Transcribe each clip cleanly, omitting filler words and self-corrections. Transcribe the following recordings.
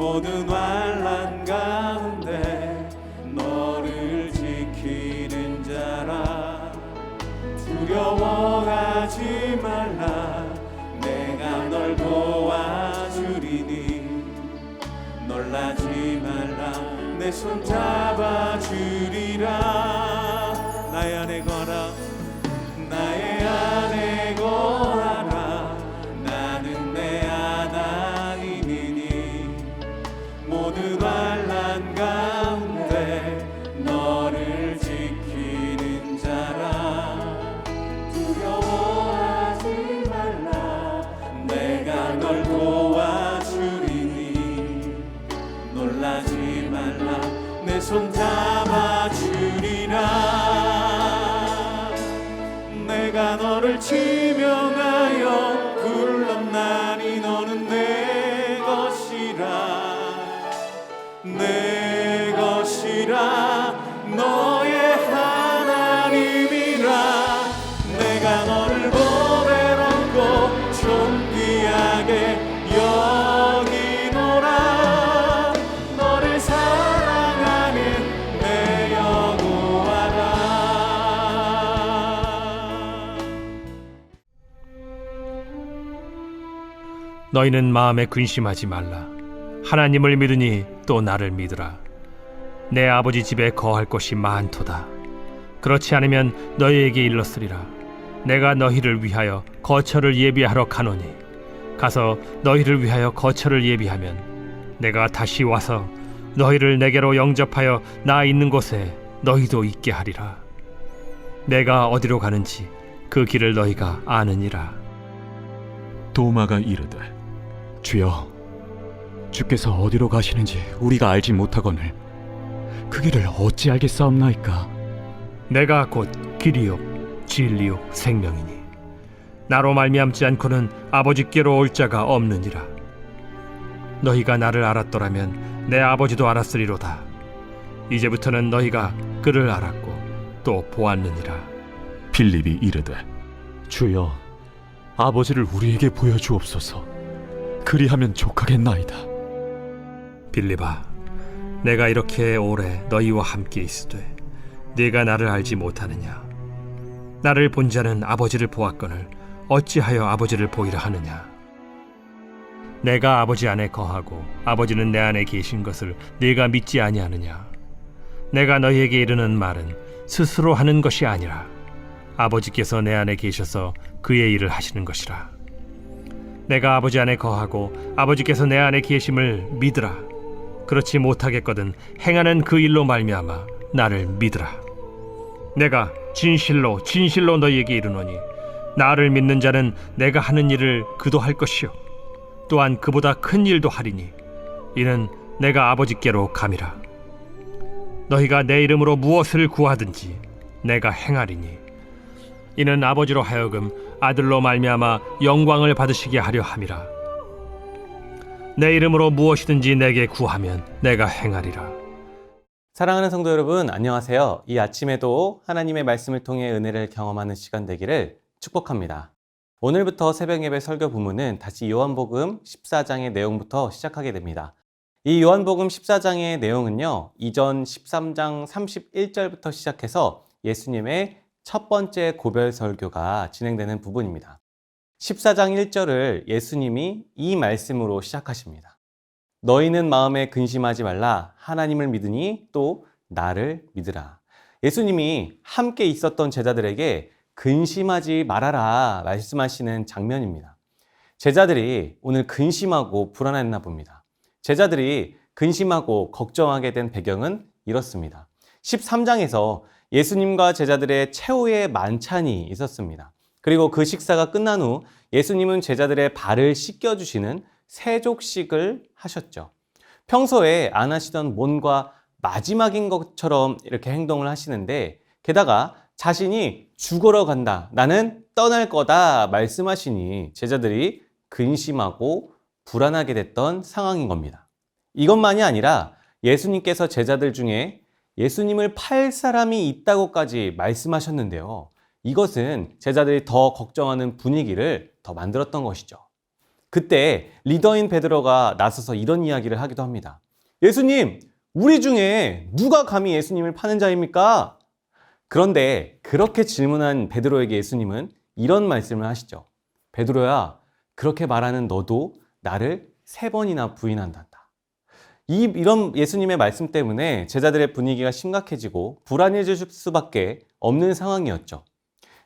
모든 환난 가운데 너를 지키는 자라. 두려워하지 말라. 내가 널 도와주리니. 놀라지 말라. 내 손 잡아주리라. 나의 안에 거라. 나의 안에 거하라. 나는 내 하나님이니. 모든 환난 가운데 너를 지키는 자라. 두려워하지 말라. 내가 널 도와주리니. 놀라지 말라. 내 손 잡아주리라. 내가 너를 지명하여 불렀나니 너는 내 것이라. 내 것이라. 너의 하나님이라. 내가 너를 보배롭고 존귀하게 여기노라. 너를 사랑하는 내 여호와라. 너희는 마음에 근심하지 말라. 하나님을 믿으니 또 나를 믿으라. 내 아버지 집에 거할 곳이 많도다. 그렇지 않으면 너희에게 일렀으리라. 내가 너희를 위하여 거처를 예비하러 가노니 가서 너희를 위하여 거처를 예비하면 내가 다시 와서 너희를 내게로 영접하여 나 있는 곳에 너희도 있게 하리라. 내가 어디로 가는지 그 길을 너희가 아느니라. 도마가 이르되 주여, 주께서 어디로 가시는지 우리가 알지 못하거늘 그 길을 어찌 알겠사옵나이까? 내가 곧 길이요 진리요 생명이니 나로 말미암지 않고는 아버지께로 올 자가 없느니라. 너희가 나를 알았더라면 내 아버지도 알았으리로다. 이제부터는 너희가 그를 알았고 또 보았느니라. 빌립이 이르되 주여, 아버지를 우리에게 보여주옵소서. 그리하면 족하겠나이다. 빌립아, 내가 이렇게 오래 너희와 함께 있으되 네가 나를 알지 못하느냐? 나를 본 자는 아버지를 보았거늘 어찌하여 아버지를 보이라 하느냐? 내가 아버지 안에 거하고 아버지는 내 안에 계신 것을 네가 믿지 아니하느냐? 내가 너희에게 이르는 말은 스스로 하는 것이 아니라 아버지께서 내 안에 계셔서 그의 일을 하시는 것이라. 내가 아버지 안에 거하고 아버지께서 내 안에 계심을 믿으라. 그렇지 못하겠거든 행하는 그 일로 말미암아 나를 믿으라. 내가 진실로 진실로 너희에게 이르노니 나를 믿는 자는 내가 하는 일을 그도 할 것이요 또한 그보다 큰 일도 하리니 이는 내가 아버지께로 감이라. 너희가 내 이름으로 무엇을 구하든지 내가 행하리니 이는 아버지로 하여금 아들로 말미암아 영광을 받으시게 하려 함이라. 내 이름으로 무엇이든지 내게 구하면 내가 행하리라. 사랑하는 성도 여러분, 안녕하세요. 이 아침에도 하나님의 말씀을 통해 은혜를 경험하는 시간 되기를 축복합니다. 오늘부터 새벽 예배 설교 부문은 다시 요한복음 14장의 내용부터 시작하게 됩니다. 이 요한복음 14장의 내용은요, 이전 13장 31절부터 시작해서 예수님의 첫 번째 고별 설교가 진행되는 부분입니다. 14장 1절을 예수님이 이 말씀으로 시작하십니다. 너희는 마음에 근심하지 말라. 하나님을 믿으니 또 나를 믿으라. 예수님이 함께 있었던 제자들에게 근심하지 말아라 말씀하시는 장면입니다. 제자들이 오늘 근심하고 불안했나 봅니다. 제자들이 근심하고 걱정하게 된 배경은 이렇습니다. 13장에서 예수님과 제자들의 최후의 만찬이 있었습니다. 그리고 그 식사가 끝난 후 예수님은 제자들의 발을 씻겨주시는 세족식을 하셨죠. 평소에 안 하시던 뭔가 마지막인 것처럼 이렇게 행동을 하시는데 게다가 자신이 죽으러 간다, 나는 떠날 거다 말씀하시니 제자들이 근심하고 불안하게 됐던 상황인 겁니다. 이것만이 아니라 예수님께서 제자들 중에 예수님을 팔 사람이 있다고까지 말씀하셨는데요. 이것은 제자들이 더 걱정하는 분위기를 더 만들었던 것이죠. 그때 리더인 베드로가 나서서 이런 이야기를 하기도 합니다. 예수님, 우리 중에 누가 감히 예수님을 파는 자입니까? 그런데 그렇게 질문한 베드로에게 예수님은 이런 말씀을 하시죠. 베드로야, 그렇게 말하는 너도 나를 3번이나 부인한단다. 이런 예수님의 말씀 때문에 제자들의 분위기가 심각해지고 불안해질 수밖에 없는 상황이었죠.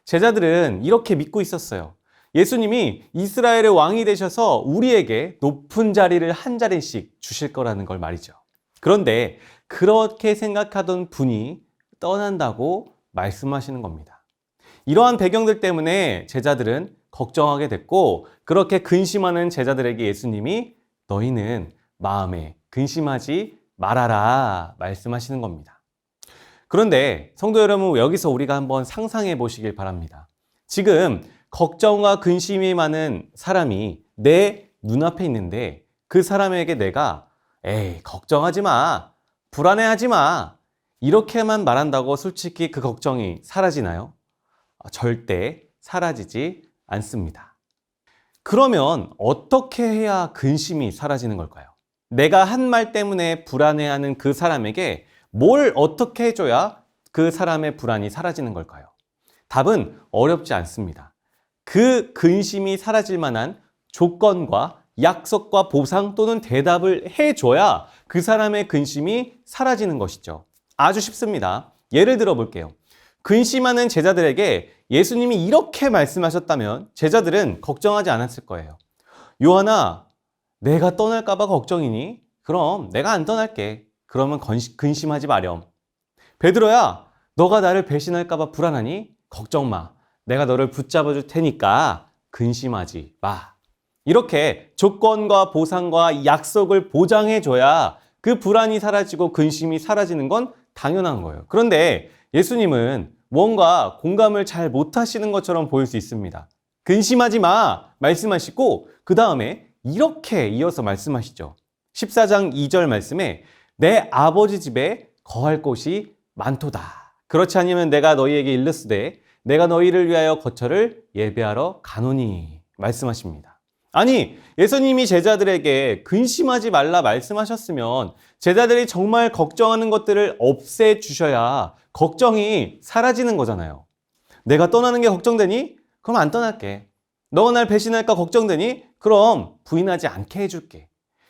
제자들은 이렇게 믿고 있었어요. 예수님이 이스라엘의 왕이 되셔서 우리에게 높은 자리를 한 자리씩 주실 거라는 걸 말이죠. 그런데 그렇게 생각하던 분이 떠난다고 말씀하시는 겁니다. 이러한 배경들 때문에 제자들은 걱정하게 됐고, 그렇게 근심하는 제자들에게 예수님이 너희는 마음에 근심하지 말아라 말씀하시는 겁니다. 그런데 성도 여러분, 여기서 우리가 한번 상상해 보시길 바랍니다. 지금 걱정과 근심이 많은 사람이 내 눈앞에 있는데 그 사람에게 내가 에이, 걱정하지 마, 불안해하지 마, 이렇게만 말한다고 솔직히 그 걱정이 사라지나요? 절대 사라지지 않습니다. 그러면 어떻게 해야 근심이 사라지는 걸까요? 내가 한 말 때문에 불안해하는 그 사람에게 뭘 어떻게 해줘야 그 사람의 불안이 사라지는 걸까요? 답은 어렵지 않습니다. 그 근심이 사라질 만한 조건과 약속과 보상 또는 대답을 해줘야 그 사람의 근심이 사라지는 것이죠. 아주 쉽습니다. 예를 들어 볼게요. 근심하는 제자들에게 예수님이 이렇게 말씀하셨다면 제자들은 걱정하지 않았을 거예요. 요한아, 내가 떠날까봐 걱정이니? 그럼 내가 안 떠날게. 그러면 근심하지 마렴. 베드로야, 너가 나를 배신할까봐 불안하니? 걱정 마. 내가 너를 붙잡아 줄 테니까 근심하지 마. 이렇게 조건과 보상과 약속을 보장해줘야 그 불안이 사라지고 근심이 사라지는 건 당연한 거예요. 그런데 예수님은 뭔가 공감을 잘 못하시는 것처럼 보일 수 있습니다. 근심하지 마 말씀하시고 그 다음에 이렇게 이어서 말씀하시죠. 14장 2절 말씀에 내 아버지 집에 거할 곳이 많도다. 그렇지 않으면 내가 너희에게 일렀으되 내가 너희를 위하여 거처를 예배하러 가노니 말씀하십니다. 아니, 예수님이 제자들에게 근심하지 말라 말씀하셨으면 제자들이 정말 걱정하는 것들을 없애주셔야 걱정이 사라지는 거잖아요. 내가 떠나는 게 걱정되니? 그럼 안 떠날게. 너가 날 배신할까 걱정되니? 그럼 부인하지 않게 해줄게.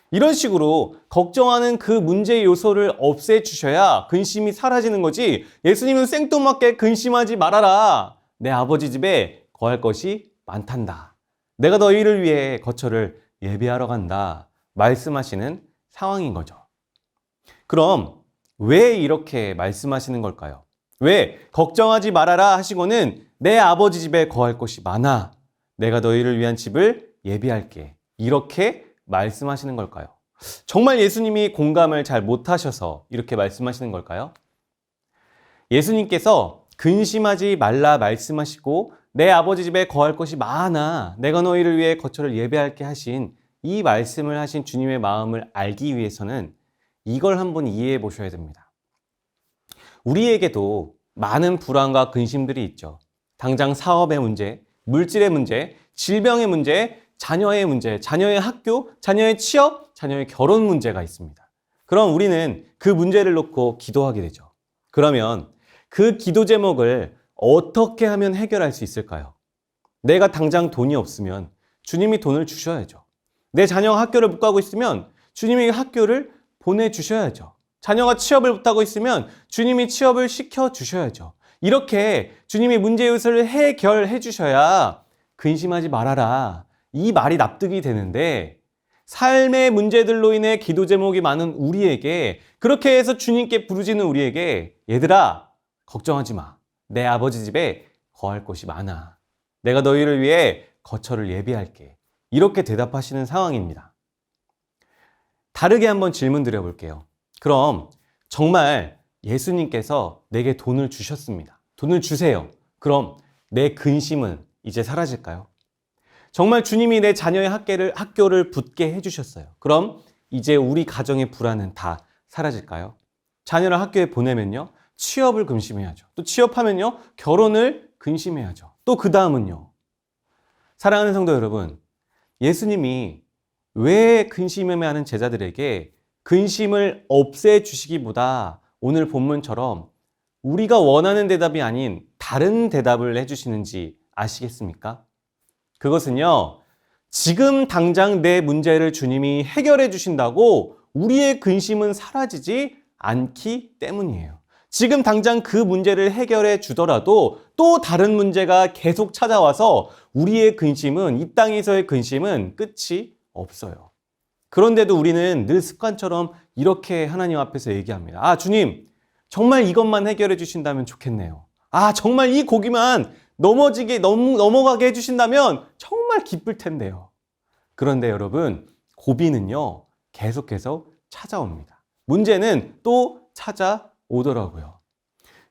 이런 식으로 걱정하는 그 문제 요소를 없애주셔야 근심이 사라지는 거지. 예수님은 생뚱맞게 근심하지 말아라. 내 아버지 집에 거할 것이 많단다. 내가 너희를 위해 거처를 예배하러 간다. 말씀하시는 상황인 거죠. 그럼 왜 이렇게 말씀하시는 걸까요? 왜 걱정하지 말아라 하시고는 내 아버지 집에 거할 곳이 많아. 내가 너희를 위한 집을 예비할게. 이렇게 말씀하시는 걸까요? 정말 예수님이 공감을 잘 못하셔서 이렇게 말씀하시는 걸까요? 예수님께서 근심하지 말라 말씀하시고 내 아버지 집에 거할 곳이 많아. 내가 너희를 위해 거처를 예배할게 하신 이 말씀을 하신 주님의 마음을 알기 위해서는 이걸 한번 이해해 보셔야 됩니다. 우리에게도 많은 불안과 근심들이 있죠. 당장 사업의 문제, 물질의 문제, 질병의 문제, 자녀의 문제, 자녀의 학교, 자녀의 취업, 자녀의 결혼 문제가 있습니다. 그럼 우리는 그 문제를 놓고 기도하게 되죠. 그러면 그 기도 제목을 어떻게 하면 해결할 수 있을까요? 내가 당장 돈이 없으면 주님이 돈을 주셔야죠. 내 자녀가 학교를 못 가고 있으면 주님이 학교를 보내주셔야죠. 자녀가 취업을 못하고 있으면 주님이 취업을 시켜주셔야죠. 이렇게 주님이 문제 요소를 해결해 주셔야 근심하지 말아라. 이 말이 납득이 되는데 삶의 문제들로 인해 기도 제목이 많은 우리에게 그렇게 해서 주님께 부르짖는 우리에게 얘들아 걱정하지 마. 내 아버지 집에 거할 곳이 많아. 내가 너희를 위해 거처를 예비할게. 이렇게 대답하시는 상황입니다. 다르게 한번 질문 드려볼게요. 그럼 정말 예수님께서 내게 돈을 주셨습니다. 돈을 주세요. 그럼 내 근심은 이제 사라질까요? 정말 주님이 내 자녀의 학교를 붙게 해주셨어요. 그럼 이제 우리 가정의 불안은 다 사라질까요? 자녀를 학교에 보내면요. 취업을 근심해야죠. 또 취업하면요. 결혼을 근심해야죠. 또 그 다음은요. 사랑하는 성도 여러분, 예수님이 왜 근심해하는 제자들에게 근심을 없애주시기보다 오늘 본문처럼 우리가 원하는 대답이 아닌 다른 대답을 해주시는지 아시겠습니까? 그것은요, 지금 당장 내 문제를 주님이 해결해 주신다고 우리의 근심은 사라지지 않기 때문이에요. 지금 당장 그 문제를 해결해 주더라도 또 다른 문제가 계속 찾아와서 우리의 근심은, 이 땅에서의 근심은 끝이 없어요. 그런데도 우리는 늘 습관처럼 이렇게 하나님 앞에서 얘기합니다. 아, 주님, 정말 이것만 해결해 주신다면 좋겠네요. 아, 정말 이 고기만 넘어가게 해주신다면 정말 기쁠 텐데요. 그런데 여러분, 고비는요, 계속해서 찾아옵니다. 문제는 또 찾아오더라고요.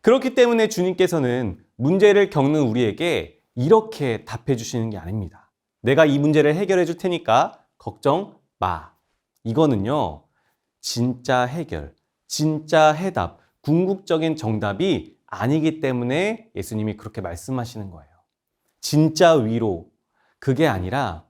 그렇기 때문에 주님께서는 문제를 겪는 우리에게 이렇게 답해 주시는 게 아닙니다. 내가 이 문제를 해결해 줄 테니까 걱정 마. 이거는요, 진짜 해결, 진짜 해답, 궁극적인 정답이 아니기 때문에 예수님이 그렇게 말씀하시는 거예요. 진짜 위로, 그게 아니라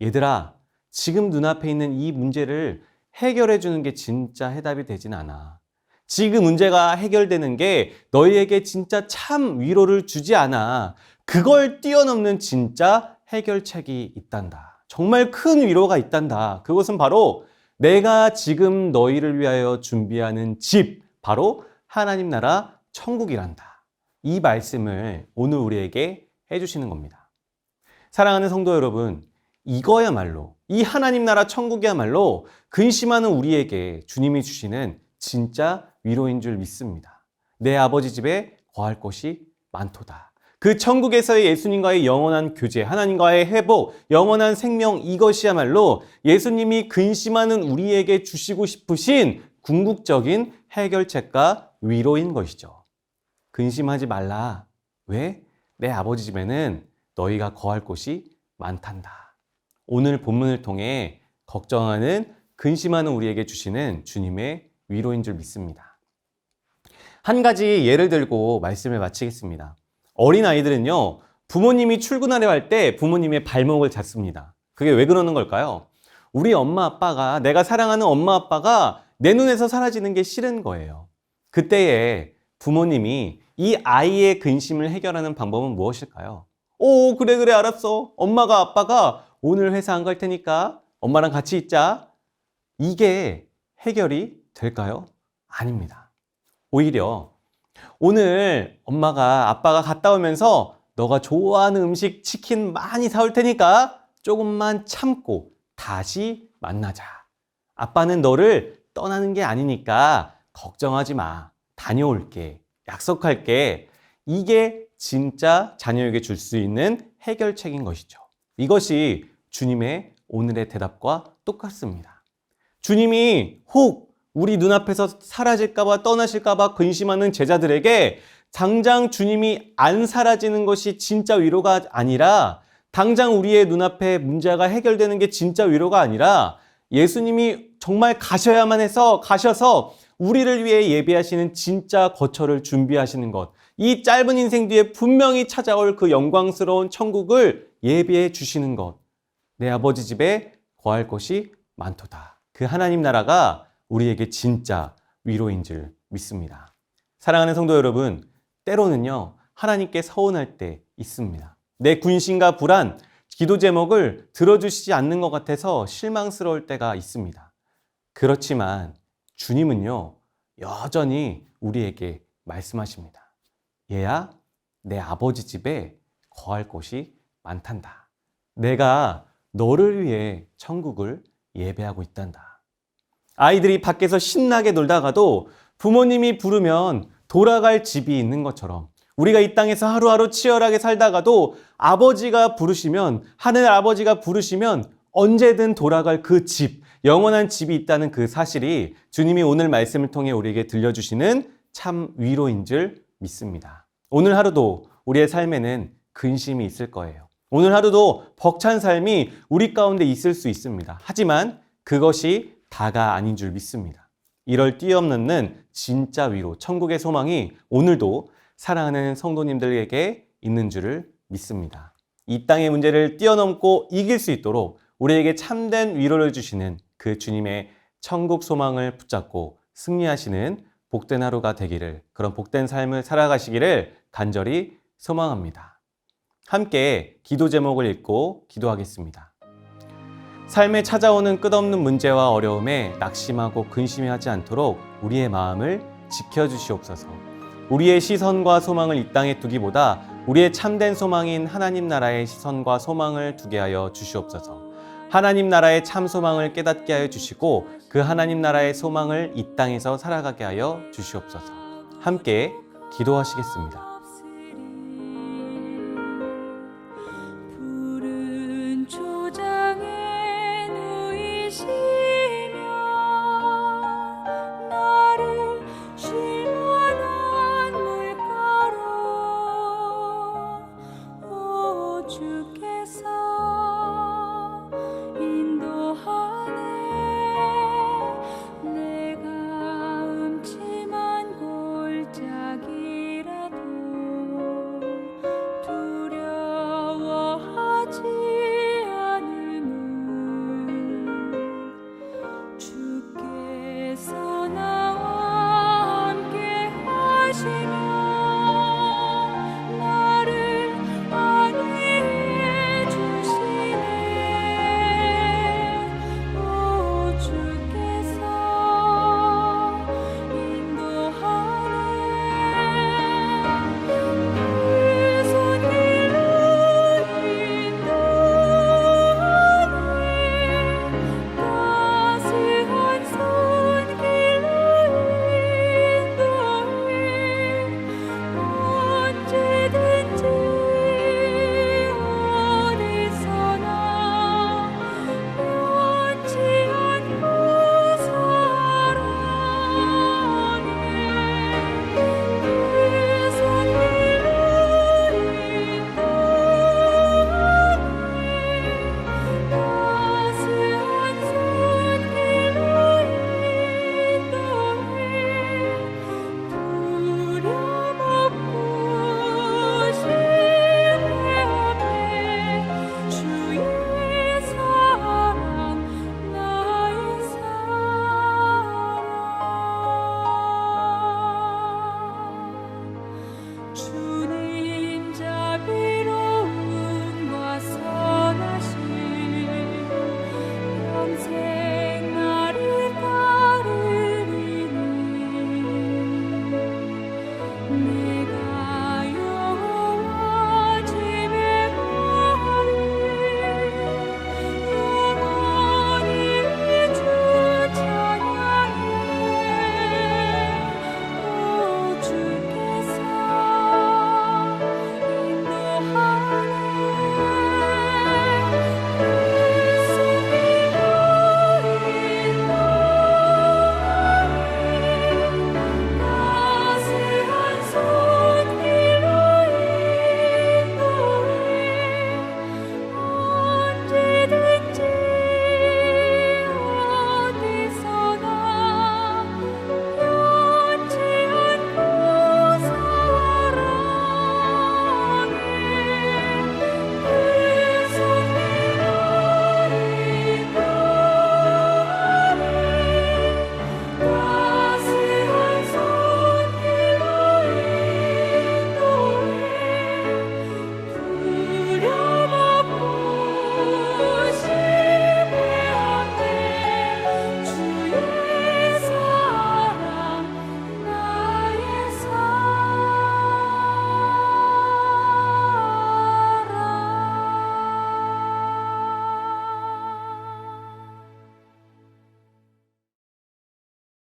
얘들아, 지금 눈앞에 있는 이 문제를 해결해 주는 게 진짜 해답이 되진 않아. 지금 문제가 해결되는 게 너희에게 진짜 참 위로를 주지 않아. 그걸 뛰어넘는 진짜 해결책이 있단다. 정말 큰 위로가 있단다. 그것은 바로 내가 지금 너희를 위하여 준비하는 집, 바로 하나님 나라 천국이란다. 이 말씀을 오늘 우리에게 해주시는 겁니다. 사랑하는 성도 여러분, 이거야말로, 이 하나님 나라 천국이야말로 근심하는 우리에게 주님이 주시는 진짜 위로인 줄 믿습니다. 내 아버지 집에 거할 곳이 많도다. 그 천국에서의 예수님과의 영원한 교제, 하나님과의 회복, 영원한 생명, 이것이야말로 예수님이 근심하는 우리에게 주시고 싶으신 궁극적인 해결책과 위로인 것이죠. 근심하지 말라. 왜? 내 아버지 집에는 너희가 거할 곳이 많단다. 오늘 본문을 통해 걱정하는, 근심하는 우리에게 주시는 주님의 위로인 줄 믿습니다. 한 가지 예를 들고 말씀을 마치겠습니다. 어린아이들은요, 부모님이 출근하려 할 때 부모님의 발목을 잡습니다. 그게 왜 그러는 걸까요? 우리 엄마 아빠가, 내가 사랑하는 엄마 아빠가 내 눈에서 사라지는 게 싫은 거예요. 그때에 부모님이 이 아이의 근심을 해결하는 방법은 무엇일까요? 오, 그래, 알았어. 엄마가, 아빠가 오늘 회사 안 갈 테니까 엄마랑 같이 있자. 이게 해결이 될까요? 아닙니다. 오히려 오늘 엄마가, 아빠가 갔다 오면서 너가 좋아하는 음식 치킨 많이 사올 테니까 조금만 참고 다시 만나자. 아빠는 너를 떠나는 게 아니니까 걱정하지 마. 다녀올게. 약속할게. 이게 진짜 자녀에게 줄 수 있는 해결책인 것이죠. 이것이 주님의 오늘의 대답과 똑같습니다. 주님이 혹 우리 눈앞에서 사라질까봐, 떠나실까봐 근심하는 제자들에게 당장 주님이 안 사라지는 것이 진짜 위로가 아니라, 당장 우리의 눈앞에 문제가 해결되는 게 진짜 위로가 아니라, 예수님이 정말 가셔야만 해서 가셔서 우리를 위해 예비하시는 진짜 거처를 준비하시는 것, 이 짧은 인생 뒤에 분명히 찾아올 그 영광스러운 천국을 예비해 주시는 것, 내 아버지 집에 거할 곳이 많도다. 그 하나님 나라가 우리에게 진짜 위로인 줄 믿습니다. 사랑하는 성도 여러분, 때로는요, 하나님께 서운할 때 있습니다. 내 근심과 불안, 기도 제목을 들어주시지 않는 것 같아서 실망스러울 때가 있습니다. 그렇지만 주님은요, 여전히 우리에게 말씀하십니다. 얘야, 내 아버지 집에 거할 곳이 많단다. 내가 너를 위해 천국을 예배하고 있단다. 아이들이 밖에서 신나게 놀다가도 부모님이 부르면 돌아갈 집이 있는 것처럼, 우리가 이 땅에서 하루하루 치열하게 살다가도 아버지가 부르시면, 하늘 아버지가 부르시면 언제든 돌아갈 그 집, 영원한 집이 있다는 그 사실이 주님이 오늘 말씀을 통해 우리에게 들려주시는 참 위로인 줄 믿습니다. 오늘 하루도 우리의 삶에는 근심이 있을 거예요. 오늘 하루도 벅찬 삶이 우리 가운데 있을 수 있습니다. 하지만 그것이 다가 아닌 줄 믿습니다. 이를 뛰어넘는 진짜 위로, 천국의 소망이 오늘도 사랑하는 성도님들에게 있는 줄을 믿습니다. 이 땅의 문제를 뛰어넘고 이길 수 있도록 우리에게 참된 위로를 주시는 그 주님의 천국 소망을 붙잡고 승리하시는 복된 하루가 되기를, 그런 복된 삶을 살아가시기를 간절히 소망합니다. 함께 기도 제목을 읽고 기도하겠습니다. 삶에 찾아오는 끝없는 문제와 어려움에 낙심하고 근심하지 않도록 우리의 마음을 지켜주시옵소서. 우리의 시선과 소망을 이 땅에 두기보다 우리의 참된 소망인 하나님 나라의 시선과 소망을 두게 하여 주시옵소서. 하나님 나라의 참 소망을 깨닫게 하여 주시고 그 하나님 나라의 소망을 이 땅에서 살아가게 하여 주시옵소서. 함께 기도하시겠습니다.